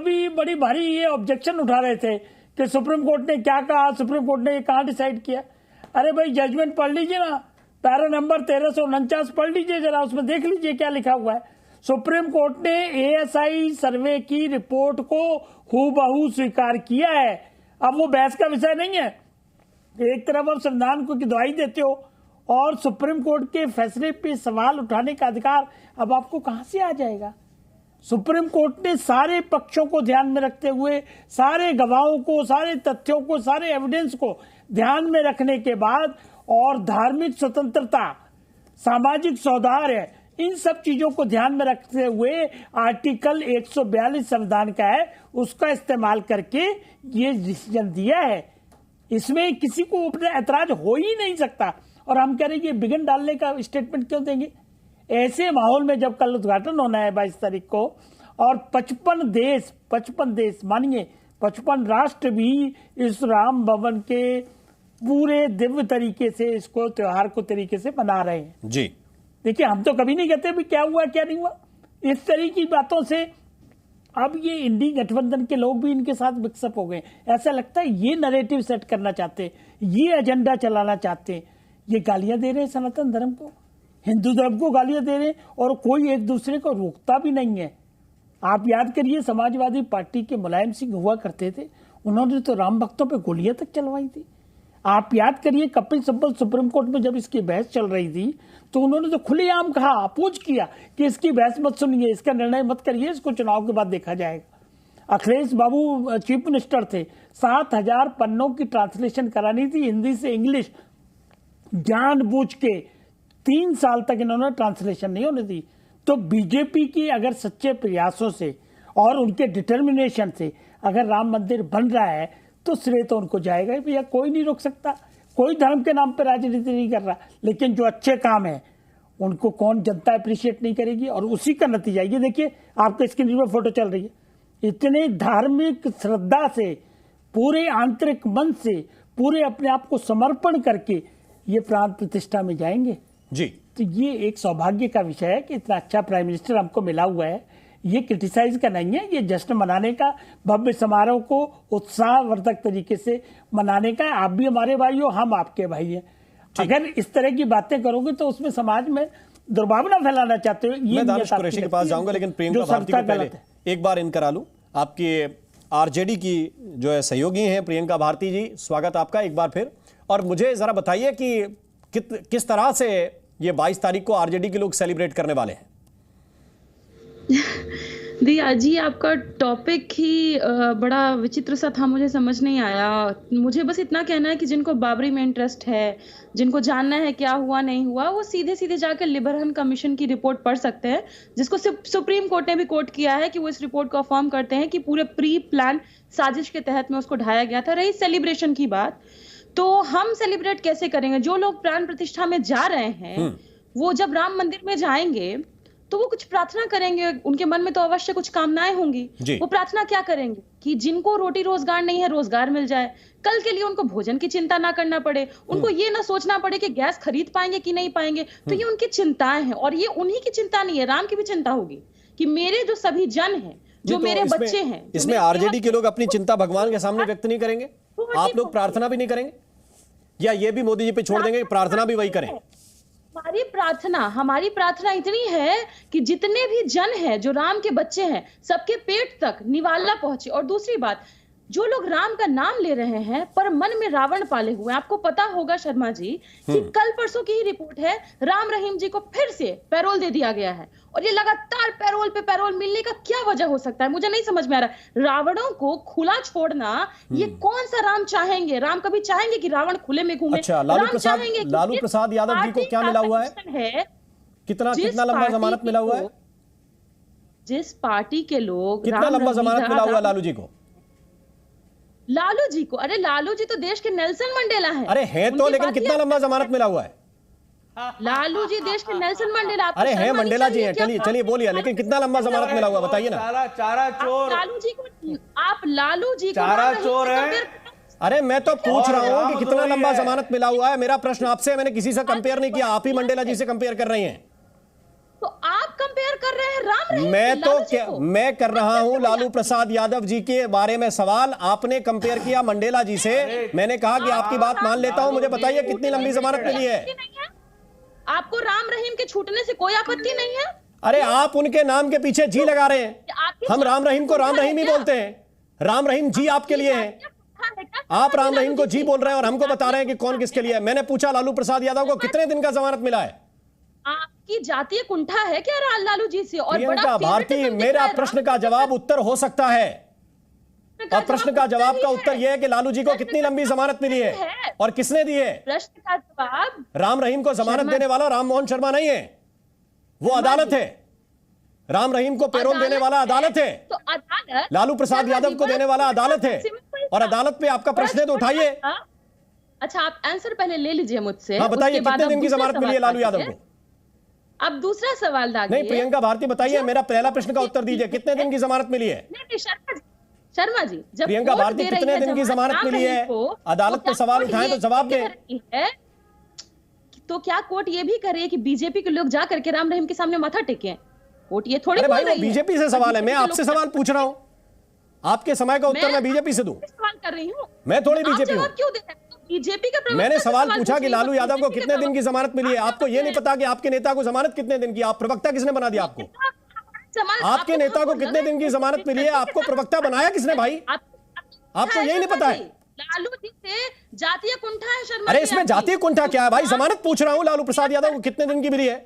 भी बड़ी भारी ये ऑब्जेक्शन उठा रहे थे कि सुप्रीम कोर्ट ने क्या कहा, सुप्रीम कोर्ट ने ये कहाँ डिसाइड किया। अरे भाई जजमेंट पढ़ लीजिए ना, पैरा नंबर 1349 पढ़ लीजिए जरा, उसमें देख लीजिए क्या लिखा हुआ है। सुप्रीम कोर्ट ने एएसआई सर्वे की रिपोर्ट को हूबहू स्वीकार किया है। अब वो बहस का विषय नहीं है। एक तरफ आप संविधान को की दुहाई देते हो और सुप्रीम कोर्ट के फैसले पे सवाल उठाने का अधिकार अब आपको कहां से आ जाएगा। सुप्रीम कोर्ट ने सारे पक्षों को ध्यान में रखते हुए, सारे गवाहों को, सारे तथ्यों को, सारे एविडेंस को ध्यान में रखने के बाद और धार्मिक स्वतंत्रता, सामाजिक सौहार्द, इन सब चीजों को ध्यान में रखते हुए आर्टिकल 142 संविधान का है, उसका इस्तेमाल करके ये डिसीजन दिया है। इसमें किसी को ऐतराज हो ही नहीं सकता। और हम कह रहे हैं कि बिगन डालने का स्टेटमेंट क्यों देंगे ऐसे माहौल में, जब कल उद्घाटन होना है 22 तारीख को और 55 देश मानिए 55 राष्ट्र भी इस राम भवन के पूरे दिव्य तरीके से इसको त्योहार को तरीके से मना रहे हैं जी। देखिए, हम तो कभी नहीं कहते भी क्या हुआ क्या नहीं हुआ। इस तरह की बातों से अब ये इंडी गठबंधन के लोग भी इनके साथ मिक्सअप हो गए। ऐसा लगता है ये नैरेटिव सेट करना चाहते हैं, ये एजेंडा चलाना चाहते हैं। ये गालियां दे रहे हैं सनातन धर्म को, हिंदू धर्म को गालियां दे रहे हैं और कोई एक दूसरे को रोकता भी नहीं है। आप याद करिए, समाजवादी पार्टी के मुलायम सिंह हुआ करते थे, उन्होंने तो राम भक्तों पे गोलियां तक चलवाई थी। आप याद करिए, कपिल सिब्बल सुप्रीम कोर्ट में जब इसकी बहस चल रही थी तो उन्होंने तो खुलेआम कहा, अपोज किया कि इसकी बहस मत सुनिए, इसका निर्णय मत करिए, इसको चुनाव के बाद देखा जाएगा। अखिलेश बाबू चीफ मिनिस्टर थे, 7000 पन्नों की ट्रांसलेशन करानी थी हिंदी से इंग्लिश, जानबूझ के 3 साल तक इन्होंने ट्रांसलेशन नहीं होने दी। तो बीजेपी की अगर सच्चे प्रयासों से और उनके डिटर्मिनेशन से अगर राम मंदिर बन रहा है तो श्रेय तो उनको जाएगा भैया। कोई नहीं रोक सकता, कोई धर्म के नाम पर राजनीति नहीं कर रहा, लेकिन जो अच्छे काम है उनको कौन जनता अप्रिशिएट नहीं करेगी। और उसी का नतीजा ये देखिए, आपके स्क्रीन पर फोटो चल रही है, इतने धार्मिक श्रद्धा से, पूरे आंतरिक मन से, पूरे अपने आप को समर्पण करके ये प्राण प्रतिष्ठा में जाएंगे जी। तो ये एक सौभाग्य का विषय है कि इतना अच्छा प्राइम मिनिस्टर हमको मिला हुआ है। ये क्रिटिसाइज का नहीं है, ये जश्न मनाने का, भव्य समारोह को उत्साहवर्धक तरीके से मनाने का। आप भी हमारे भाई हो, हम आपके भाई हैं। अगर इस तरह की बातें करोगे तो उसमें समाज में दुर्भावना फैलाना चाहते हो। ये मैं दानिश कुरैशी के पास जाऊंगा, लेकिन प्रियंका भारती को पहले एक बार इन करा लूं। आपकी आरजेडी की जो है सहयोगी हैं प्रियंका भारती जी, स्वागत आपका एक बार फिर। और मुझे जरा बताइए कि किस तरह से ये 22 तारीख को आरजेडी के लोग सेलिब्रेट करने वाले हैं। दिया जी, आपका टॉपिक ही बड़ा विचित्र सा था, मुझे समझ नहीं आया। मुझे बस इतना कहना है कि जिनको बाबरी में इंटरेस्ट है, जिनको जानना है क्या हुआ नहीं हुआ, वो सीधे सीधे जाकर लिबरहन कमीशन की रिपोर्ट पढ़ सकते हैं, जिसको सुप्रीम कोर्ट ने भी कोर्ट किया है कि वो इस रिपोर्ट को अफर्म करते हैं कि पूरे प्री प्लान साजिश के तहत में उसको ढाया गया था। रही सेलिब्रेशन की बात, तो हम सेलिब्रेट कैसे करेंगे? जो लोग प्राण प्रतिष्ठा में जा रहे हैं वो जब राम मंदिर में जाएंगे तो वो कुछ प्रार्थना करेंगे, उनके मन में तो अवश्य कुछ कामनाएं होंगी। वो प्रार्थना क्या करेंगे कि जिनको रोटी रोजगार नहीं है रोजगार मिल जाए, कल के लिए उनको भोजन की चिंता ना करना पड़े, उनको ये ना सोचना पड़े कि गैस खरीद पाएंगे कि नहीं पाएंगे। तो ये उनकी चिंताएं हैं, और ये उन्हीं की चिंता नहीं है, राम की भी चिंता होगी कि मेरे जो सभी जन हैं, जो मेरे बच्चे हैं। इसमें आरजेडी के लोग अपनी चिंता भगवान के सामने व्यक्त नहीं करेंगे? आप लोग प्रार्थना भी नहीं करेंगे, या ये भी मोदी जी पे छोड़ देंगे, प्रार्थना भी वही करें? हमारी प्रार्थना इतनी है कि जितने भी जन हैं, जो राम के बच्चे हैं, सबके पेट तक निवाला पहुंचे। और दूसरी बात, जो लोग राम का नाम ले रहे हैं पर मन में रावण पाले हुए हैं, आपको पता होगा शर्मा जी कि कल परसों की ही रिपोर्ट है, राम रहीम जी को फिर से पैरोल दे दिया गया है। और ये लगातार पैरोल पे पैरोल मिलने का क्या वजह हो सकता है, मुझे नहीं समझ में आ रहा। रावणों को खुला छोड़ना, ये कौन सा राम चाहेंगे? राम कभी चाहेंगे कि रावण खुले में घूमे? अच्छा, लालू प्रसाद यादव जी को क्या मिला हुआ है? कितना लंबा जमानत मिला हुआ है? जिस पार्टी के लोग, कितना लंबा जमानत मिला हुआ है लालू जी को? लालू जी को, अरे लालू जी तो देश के नेल्सन मंडेला हैं। अरे है तो, लेकिन कितना लंबा जमानत मिला हुआ है? लालू जी देश के नेल्सन मंडेला। अरे है, मंडेला जी हैं, चलिए बोलिए, लेकिन कितना लंबा जमानत मिला हुआ बताइए ना। चारा चोर लालू जी को, आप लालू जी को चारा चोर है। अरे मैं तो पूछ रहा हूँ कि कितना लंबा जमानत मिला हुआ है। मेरा प्रश्न आपसे, मैंने किसी से कंपेयर नहीं किया, आप ही मंडेला जी से कंपेयर कर रही हैं। तो आप कंपेयर कर रहे हैं राम रहीम मैं कर रहा हूं लालू प्रसाद यादव जी के बारे में सवाल। आपने कंपेयर किया मंडेला जी से। मैंने कहा कि आपकी बात मान लेता हूं, मुझे बताइए कितनी लंबी जमानत मिली है? आपको राम रहीम के छूटने से कोई आपत्ति नहीं है? अरे आप उनके नाम के पीछे जी लगा रहे हैं। हम राम रहीम को राम रहीम ही बोलते हैं। राम रहीम जी आपके लिए है, आप राम रहीम को जी बोल रहे हैं और हमको बता रहे हैं कि कौन किसके लिए है। मैंने पूछा लालू प्रसाद यादव को कितने दिन का जमानत मिला है? आपकी जातीय कुंठा है क्या लालू जी से? और प्रियंका भारती, मेरा प्रश्न का जवाब उत्तर हो सकता है, और प्रश्न का जवाब का उत्तर यह है कि लालू जी को कितनी लंबी जमानत मिली है और किसने दी है? प्रश्न का जवाब, राम रहीम को जमानत देने वाला राम मोहन शर्मा नहीं है, वो अदालत है। राम रहीम को पैरोल देने वाला अदालत है, तो अदालत लालू प्रसाद यादव को देने वाला अदालत है, और अदालत पे आपका प्रश्न है तो उठाइए। अच्छा, आप आंसर पहले ले लीजिए मुझसे। हाँ बताइए, कितने दिन की जमानत मिली है लालू यादव को? अब दूसरा सवाल दागिए। नहीं प्रियंका भारती बताइए, मेरा पहला प्रश्न का उत्तर दीजिए, कितने दिन की जमानत मिली है? नहीं शर्मा जी, जब प्रियंका भारती कितने दिन की जमानत मिली है? अदालत पे सवाल उठाएं तो जवाब दें। तो क्या कोर्ट ये भी करे कि बीजेपी के लोग जा करके राम रहीम के सामने माथा टेके? कोर्ट ये थोड़ी अरे भाई, बोल वो रही है। बीजेपी से सवाल है, मैं आपसे सवाल पूछ रहा हूं। आपके समय का उत्तर मैं बीजेपी से दूं? सवाल कर रही हूं मैं थोड़ी बीजेपी हूं। क्यों दे रहे हैं? बीजेपी का प्रवक्ता मैंने सवाल से पूछा कि लालू पूछिए, यादव को बीजेपी कितने का दिन की जमानत मिली है। आपको ये नहीं पता कि आपके नेता को जमानत कितने दिन की? आप प्रवक्ता किसने बना दिया आपको? आपके नेता को कितने दिन की जमानत मिली है? आपको प्रवक्ता बनाया किसने भाई? आपको यही नहीं पता है? लालू जी से जातीय कुंठा है शर्मा। अरे इसमें जातीय कुंठा क्या है भाई? जमानत पूछ रहा हूं, लालू प्रसाद यादव को कितने दिन की मिली है?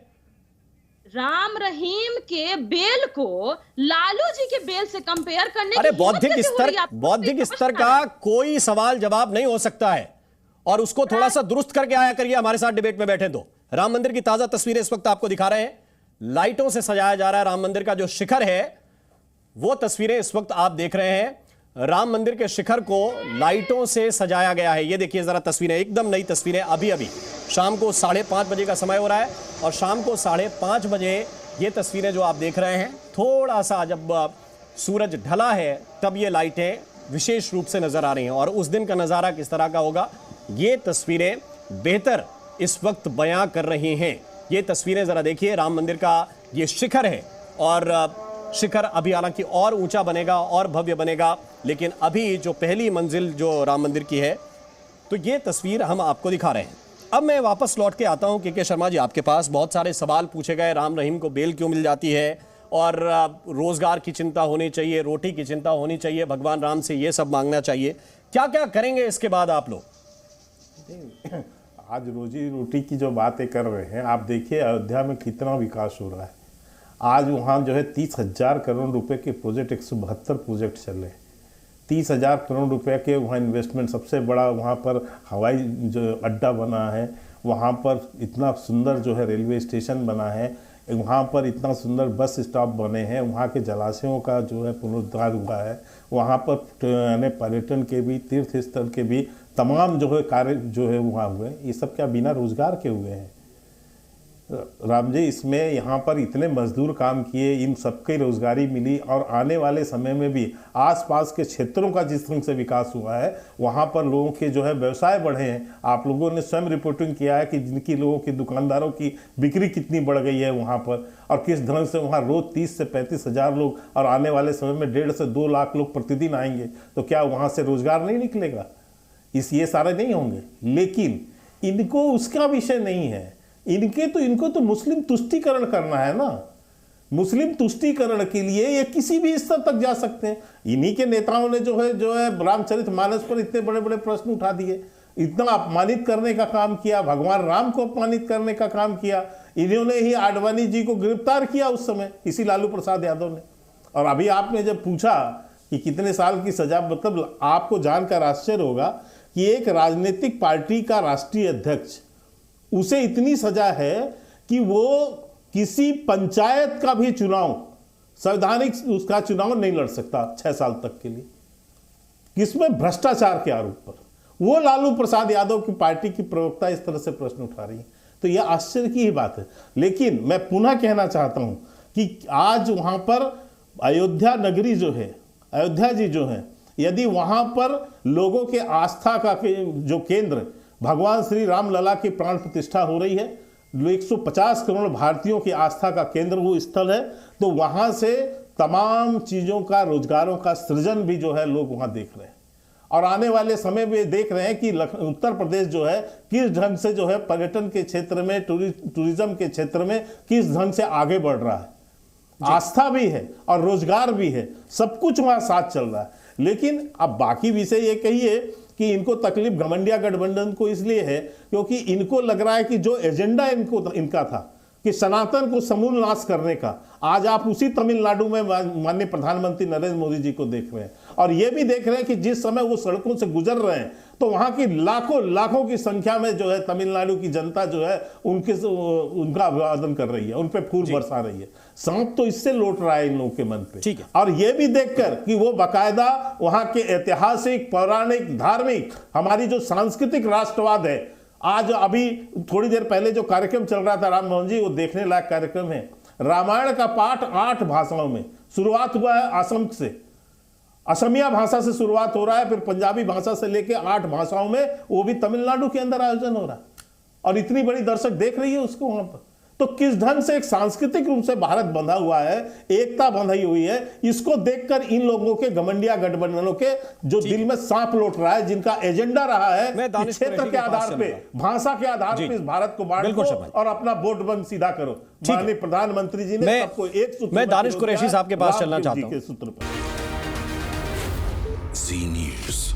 राम रहीम के बेल को लालू जी के बेल से कंपेयर करने अरे की हिम्मत कैसे हो रही है आपको? बौद्धिक स्तर का कोई सवाल जवाब नहीं हो सकता है, और उसको थोड़ा सा दुरुस्त करके आया करिए हमारे साथ डिबेट में बैठे तो। राम मंदिर की ताजा तस्वीरें इस वक्त आपको दिखा रहे हैं। लाइटों से सजाया जा रहा है राम मंदिर का जो शिखर है, वो तस्वीरें इस वक्त आप देख रहे हैं। राम मंदिर के शिखर को लाइटों से सजाया गया है। ये देखिए जरा तस्वीरें, एकदम नई तस्वीरें। अभी अभी शाम को 5:30 बजे का समय हो रहा है, और शाम को 5:30 बजे ये तस्वीरें जो आप देख रहे हैं, थोड़ा सा जब सूरज ढला है तब ये लाइटें विशेष रूप से नजर आ रही हैं। और उस दिन का नजारा किस तरह का होगा, ये तस्वीरें बेहतर इस वक्त बयां कर रही हैं। ये तस्वीरें जरा देखिए, राम मंदिर का ये शिखर है, और शिखर अभी हालांकि और ऊंचा बनेगा और भव्य बनेगा, लेकिन अभी जो पहली मंजिल जो राम मंदिर की है, तो ये तस्वीर हम आपको दिखा रहे हैं। अब मैं वापस लौट के आता हूं के शर्मा जी, आपके पास बहुत सारे सवाल पूछे गए। राम रहीम को बेल क्यों मिल जाती है, और रोजगार की चिंता होनी चाहिए, रोटी की चिंता होनी चाहिए, भगवान राम से ये सब मांगना चाहिए। क्या क्या करेंगे इसके बाद आप लोग? आज रोजी रोटी की जो बातें कर रहे हैं, आप देखिए अयोध्या में कितना विकास हो रहा है। आज वहाँ जो है 30,000 करोड़ रुपए के प्रोजेक्ट, 172 प्रोजेक्ट चल रहे हैं। 30,000 करोड़ रुपए के वहाँ इन्वेस्टमेंट, सबसे बड़ा वहाँ पर हवाई जो अड्डा बना है, वहाँ पर इतना सुंदर जो है रेलवे स्टेशन बना है, वहाँ पर इतना सुंदर बस स्टॉप बने हैं, वहाँ के जलाशयों का जो है पुनरुद्धार हुआ है, वहाँ पर पर्यटन के भी, तीर्थ स्थल के भी तमाम जो है कार्य जो है वहाँ हुए। ये सब क्या बिना रोजगार के हुए हैं राम जी? इसमें यहाँ पर इतने मजदूर काम किए, इन सबकी रोजगारी मिली, और आने वाले समय में भी आसपास के क्षेत्रों का जिस ढंग से विकास हुआ है, वहाँ पर लोगों के जो है व्यवसाय बढ़े हैं। आप लोगों ने स्वयं रिपोर्टिंग किया है कि जिनकी लोगों की दुकानदारों की बिक्री कितनी बढ़ गई है वहाँ पर, और किस ढंग से वहाँ रोज 30 से 35 हज़ार लोग, और आने वाले समय में 1.5 से 2 लाख लोग प्रतिदिन आएंगे। तो क्या वहाँ से रोजगार नहीं निकलेगा? ये सारे नहीं होंगे, लेकिन इनको उसका विषय नहीं है। इनको तो मुस्लिम तुष्टीकरण करना है ना। मुस्लिम तुष्टीकरण के लिए ये किसी भी स्तर तक जा सकते हैं। इन्हीं के नेताओं ने जो है रामचरितमानस पर इतने बड़े बड़े प्रश्न उठा दिए, इतना अपमानित करने का काम किया, भगवान राम को अपमानित करने का काम किया। इन्होंने ही आडवाणी जी को गिरफ्तार किया उस समय, इसी लालू प्रसाद यादव ने। और अभी आपने जब पूछा कि कितने साल की सजा, मतलब आपको जानकर आश्चर्य होगा कि एक राजनीतिक पार्टी का राष्ट्रीय अध्यक्ष, उसे इतनी सजा है कि वो किसी पंचायत का भी चुनाव, संवैधानिक उसका चुनाव नहीं लड़ सकता 6 साल तक के लिए, किसमें भ्रष्टाचार के आरोप पर। वो लालू प्रसाद यादव की पार्टी की प्रवक्ता इस तरह से प्रश्न उठा रही है, तो यह आश्चर्य की ही बात है। लेकिन मैं पुनः कहना चाहता हूं कि आज वहां पर अयोध्या नगरी जो है, अयोध्या जी जो है, यदि वहां पर लोगों के आस्था का जो केंद्र भगवान श्री राम लला की प्राण प्रतिष्ठा हो रही है, 150 करोड़ भारतीयों की आस्था का केंद्र वो स्थल है, तो वहां से तमाम चीजों का, रोजगारों का सृजन भी जो है लोग वहां देख रहे हैं। और आने वाले समय में देख रहे हैं कि उत्तर प्रदेश जो है किस ढंग से जो है पर्यटन के क्षेत्र में, टूरिज्म के क्षेत्र में किस ढंग से आगे बढ़ रहा है। आस्था भी है और रोजगार भी है, सब कुछ वहां साथ चल रहा है। लेकिन अब बाकी विषय ये कहिए कि इनको तकलीफ घमंडिया गठबंधन को इसलिए है क्योंकि इनको लग रहा है कि जो एजेंडा इनका था कि सनातन को समूल नाश करने का, आज आप उसी तमिलनाडु में माननीय प्रधानमंत्री नरेंद्र मोदी जी को देख रहे हैं। और ये भी देख रहे हैं कि जिस समय वो सड़कों से गुजर रहे हैं तो वहां की लाखों की संख्या में जो है तमिलनाडु की जनता जो है उनका अभिवादन कर रही है, उन पे फूल बरसा रही है। सांप तो इससे लौट रहा है इन लोगों के मन पे। ठीक है। और ये भी देखकर कि वो बाकायदा वहां के ऐतिहासिक, पौराणिक, धार्मिक, हमारी जो सांस्कृतिक राष्ट्रवाद है, आज अभी थोड़ी देर पहले जो कार्यक्रम चल रहा था राम मोहन जी, वो देखने लायक कार्यक्रम है। रामायण का पाठ 8 भाषाओं में, शुरुआत हुआ है असम से, असमिया भाषा से शुरुआत हो रहा है, फिर पंजाबी भाषा से लेके 8 भाषाओं में, वो भी तमिलनाडु के अंदर आयोजन हो रहा है। और इतनी बड़ी दर्शक देख रही है उसको वहां पर। तो किस ढंग से एक सांस्कृतिक रूप से भारत बंधा हुआ है, एकता बंधाई हुई है, इसको देखकर इन लोगों के घमंडिया गठबंधनों के जो दिल में सांप लौट रहा है, जिनका एजेंडा रहा है कि क्षेत्र के आधार पे, भाषा के आधार पे इस भारत को बांटो और अपना वोट बैंक सीधा करो। माननीय प्रधानमंत्री जी ने सबको एक सूत्र, मैं दानिश कुरैशी साहब के पास चलना चाहता हूं। सूत्र पर जी न्यूज़।